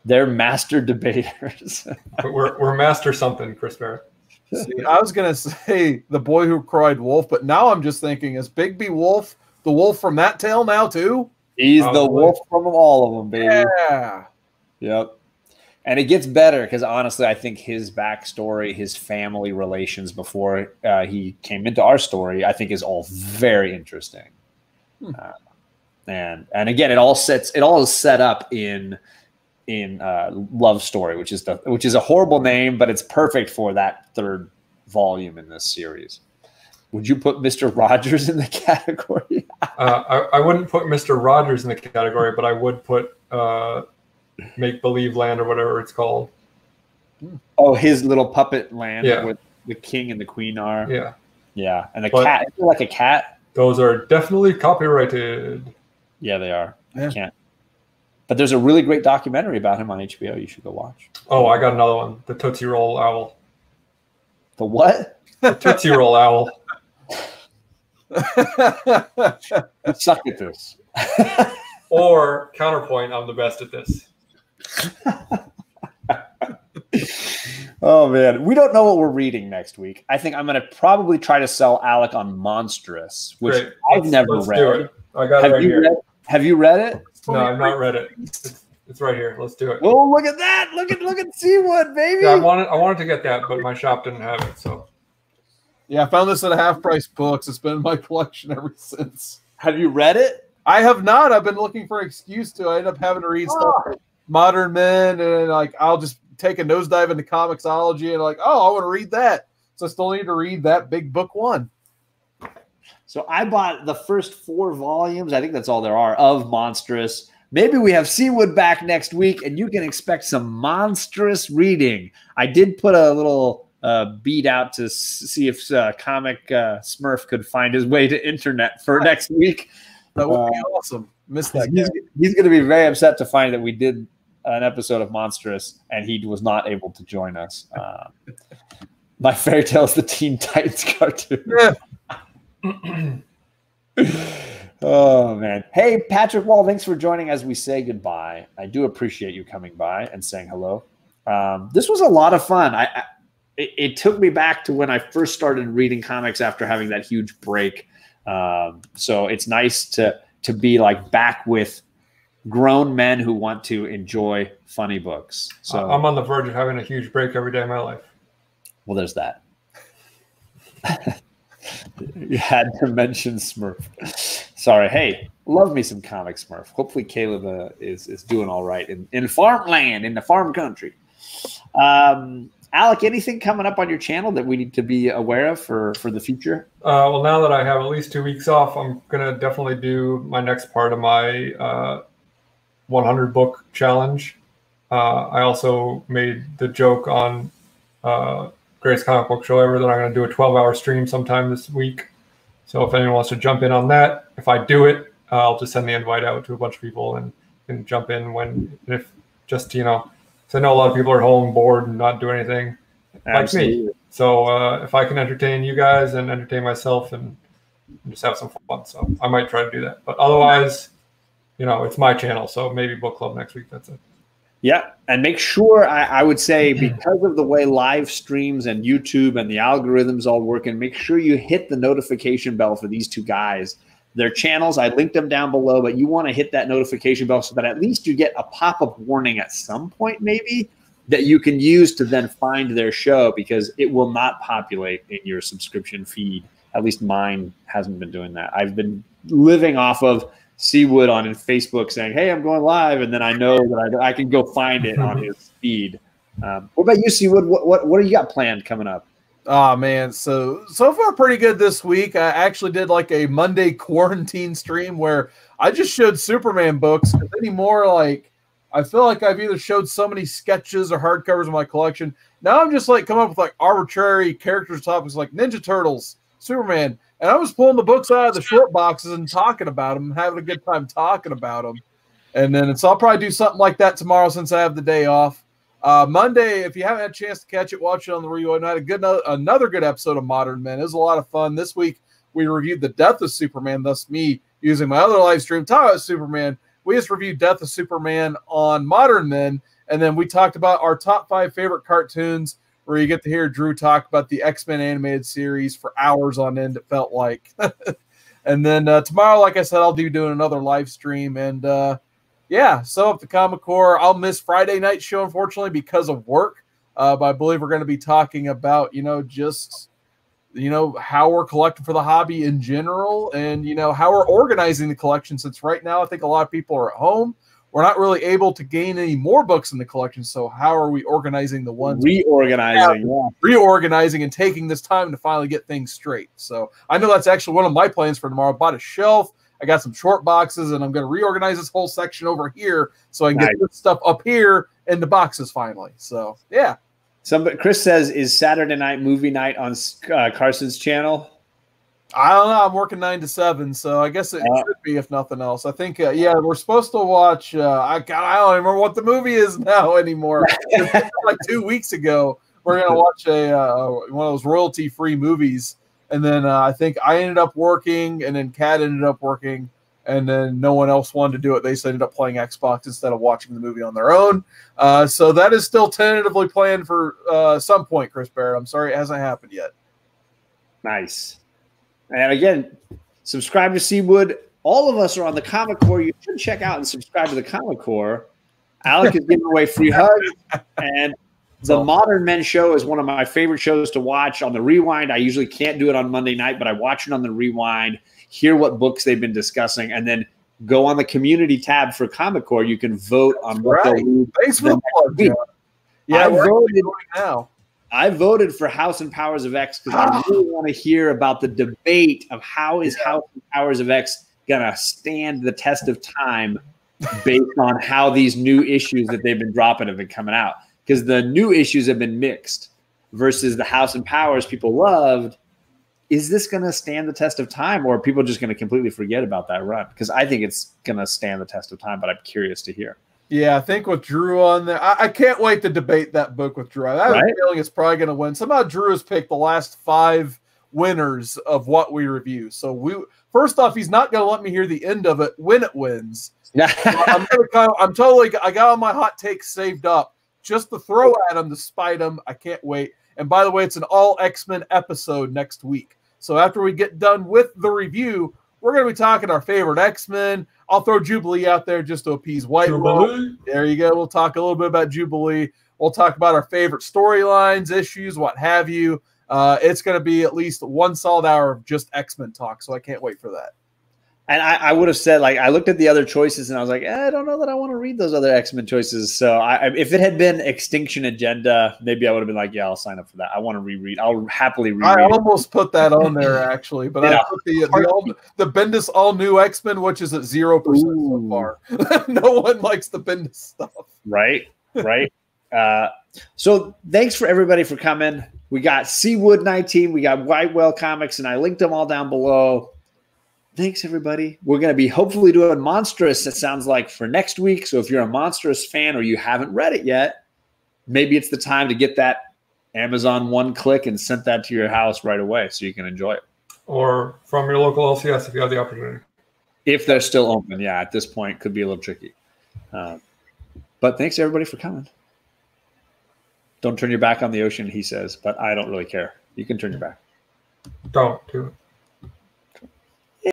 They're master debaters. we're master something, Chris Barrett. See, I was going to say The Boy Who Cried Wolf, but now I'm just thinking, is Bigby Wolf the wolf from that tale now too? He's the wolf from all of them, baby. Yeah. Yep. And it gets better because, honestly, I think his backstory, his family relations before he came into our story, I think is all very interesting. And again, it all is set up in in Love Story, which is a horrible name, but it's perfect for that third volume in this series. Would you put Mr. Rogers in the category? I wouldn't put Mr. Rogers in the category, but I would put Make Believe Land or whatever it's called. Oh, his little puppet land Yeah. with the king and the queen are. Yeah. Yeah, and the cat. Is it like a cat? Those are definitely copyrighted. Yeah, they are. Yeah. I can't. But there's a really great documentary about him on HBO. You should go watch. Oh, I got another one. The Tootsie Roll Owl. The what? The Tootsie Roll Owl. You suck at this. Or counterpoint, I'm the best at this. Oh man, we don't know what we're reading next week. I think I'm going to probably try to sell Alec on Monstrous, which Great. I've never Let's read. do it. I got it right here. Have you read it? No, I've not read it. It's right here. Let's do it. Oh, look at that! Look at Seawood, baby. Yeah, I wanted to get that, but my shop didn't have it. So Yeah, I found this at a Half Price Books. It's been in my collection ever since. Have you read it? I have not. I've been looking for an excuse to. I end up having to read stuff like Modern Men, and like I'll just take a nosedive into Comixology and like, oh, I want to read that. So I still need to read that big book one. So I bought the first 4 volumes. I think that's all there are of Monstrous. Maybe we have Seawood back next week, and you can expect some monstrous reading. I did put a little beat out to see if Comic Smurf could find his way to internet for next week. That would be awesome. Missed that. He's going to be very upset to find that we did an episode of Monstrous, and he was not able to join us. My fairy tale is the Teen Titans cartoon. Yeah. Oh man! Hey, Patrick Wall, thanks for joining as we say goodbye. I do appreciate you coming by and saying hello. This was a lot of fun. It took me back to when I first started reading comics after having that huge break. So it's nice to be like back with grown men who want to enjoy funny books. So I'm on the verge of having a huge break every day of my life. Well, there's that. You had to mention Smurf. Sorry. Hey, love me some comic Smurf. Hopefully Caleb is doing all right in farmland, in the farm country. Alec, anything coming up on your channel that we need to be aware of for the future? Well, now that I have at least 2 weeks off, I'm going to definitely do my next part of my 100 book challenge. I also made the joke on Greatest Comic Book Show Ever that I'm going to do a 12-hour stream sometime this week. So if anyone wants to jump in on that, if I do it, I'll just send the invite out to a bunch of people and can jump in if just, because I know a lot of people are home, bored, and not doing anything like me. So if I can entertain you guys and entertain myself and just have some fun. So I might try to do that. But otherwise, it's my channel. So maybe book club next week. That's it. Yeah, and make sure, I would say, because of the way live streams and YouTube and the algorithms all working, make sure you hit the notification bell for these two guys. Their channels, I linked them down below, but you want to hit that notification bell so that at least you get a pop-up warning at some point maybe that you can use to then find their show, because it will not populate in your subscription feed. At least mine hasn't been doing that. I've been living off of Seawood on Facebook saying, hey, I'm going live, and then I know that I can go find it on his feed. What about you, Seawood? What do you got planned coming up? Oh man, so far pretty good this week. I actually did like a Monday quarantine stream where I just showed Superman books. Anymore, like I feel like I've either showed so many sketches or hardcovers in my collection. Now I'm just like coming up with like arbitrary characters topics like Ninja Turtles, Superman. And I was pulling the books out of the short boxes and talking about them, having a good time talking about them. And then so I'll probably do something like that tomorrow since I have the day off. Monday, if you haven't had a chance to catch it, watch it on the rewind. I had another good episode of Modern Men. It was a lot of fun. This week, we reviewed The Death of Superman, thus me using my other live stream, talking about Superman. We just reviewed Death of Superman on Modern Men, and then we talked about our top 5 favorite cartoons, where you get to hear Drew talk about the X-Men animated series for hours on end, it felt like. And then tomorrow, like I said, I'll be doing another live stream. And yeah, so up the Comic Core. I'll miss Friday night show, unfortunately, because of work. But I believe we're going to be talking about, just, how we're collecting for the hobby in general and, how we're organizing the collection. Since right now, I think a lot of people are at home. we're not really able to gain any more books in the collection. So how are we organizing the ones? Reorganizing and taking this time to finally get things straight. So I know that's actually one of my plans for tomorrow. I bought a shelf. I got some short boxes, and I'm going to reorganize this whole section over here so I can get this stuff up here in the boxes finally. So, yeah. Chris says, is Saturday night movie night on Carson's channel? I don't know. I'm working 9 to 7, so I guess it should be, if nothing else. I think, yeah, we're supposed to watch. I don't remember what the movie is now anymore. Like 2 weeks ago, we're going to watch one of those royalty-free movies. And then I think I ended up working, and then Kat ended up working, and then no one else wanted to do it. They ended up playing Xbox instead of watching the movie on their own. So that is still tentatively planned for some point, Chris Barrett. I'm sorry it hasn't happened yet. Nice. And again, subscribe to Seawood. All of us are on the Comic Core. You should check out and subscribe to the Comic Core. Alec is giving away free hugs, and the Modern Men Show is one of my favorite shows to watch on the Rewind. I usually can't do it on Monday night, but I watch it on the Rewind, hear what books they've been discussing, and then go on the community tab for Comic Core. You can vote on what they'll read. Thanks for the plug, John. Yeah, I voted for House and Powers of X because I really want to hear about the debate of how is House and Powers of X going to stand the test of time based on how these new issues that they've been dropping have been coming out. Because the new issues have been mixed versus the House and Powers people loved. Is this going to stand the test of time, or are people just going to completely forget about that run? Because I think it's going to stand the test of time, but I'm curious to hear. Yeah, I think with Drew on there, I can't wait to debate that book with Drew. I have a feeling it's probably going to win. Somehow Drew has picked the last 5 winners of what we review. So first off, he's not going to let me hear the end of it when it wins. I got all my hot takes saved up just to throw at him to spite him. I can't wait. And by the way, it's an all X-Men episode next week. So after we get done with the review, we're going to be talking our favorite X-Men. I'll throw Jubilee out there just to appease White World. There you go. We'll talk a little bit about Jubilee. We'll talk about our favorite storylines, issues, what have you. It's going to be at least 1 solid hour of just X-Men talk, so I can't wait for that. And I would have said, like, I looked at the other choices and I was like, I don't know that I want to read those other X-Men choices. So if it had been Extinction Agenda, maybe I would have been like, yeah, I'll sign up for that. I want to reread. I'll happily reread. I almost put that on there, actually. But I put the Bendis all-new X-Men, which is at 0% so far. No one likes the Bendis stuff. Right. So thanks for everybody for coming. We got Seawood 19. We got White Whale Comics, and I linked them all down below. Thanks, everybody. We're going to be hopefully doing Monstrous, it sounds like, for next week. So if you're a Monstrous fan or you haven't read it yet, maybe it's the time to get that Amazon one click and sent that to your house right away so you can enjoy it. Or from your local LCS if you have the opportunity. If they're still open. Yeah, at this point, could be a little tricky. But thanks, everybody, for coming. Don't turn your back on the ocean, he says, but I don't really care. You can turn your back. Don't do it.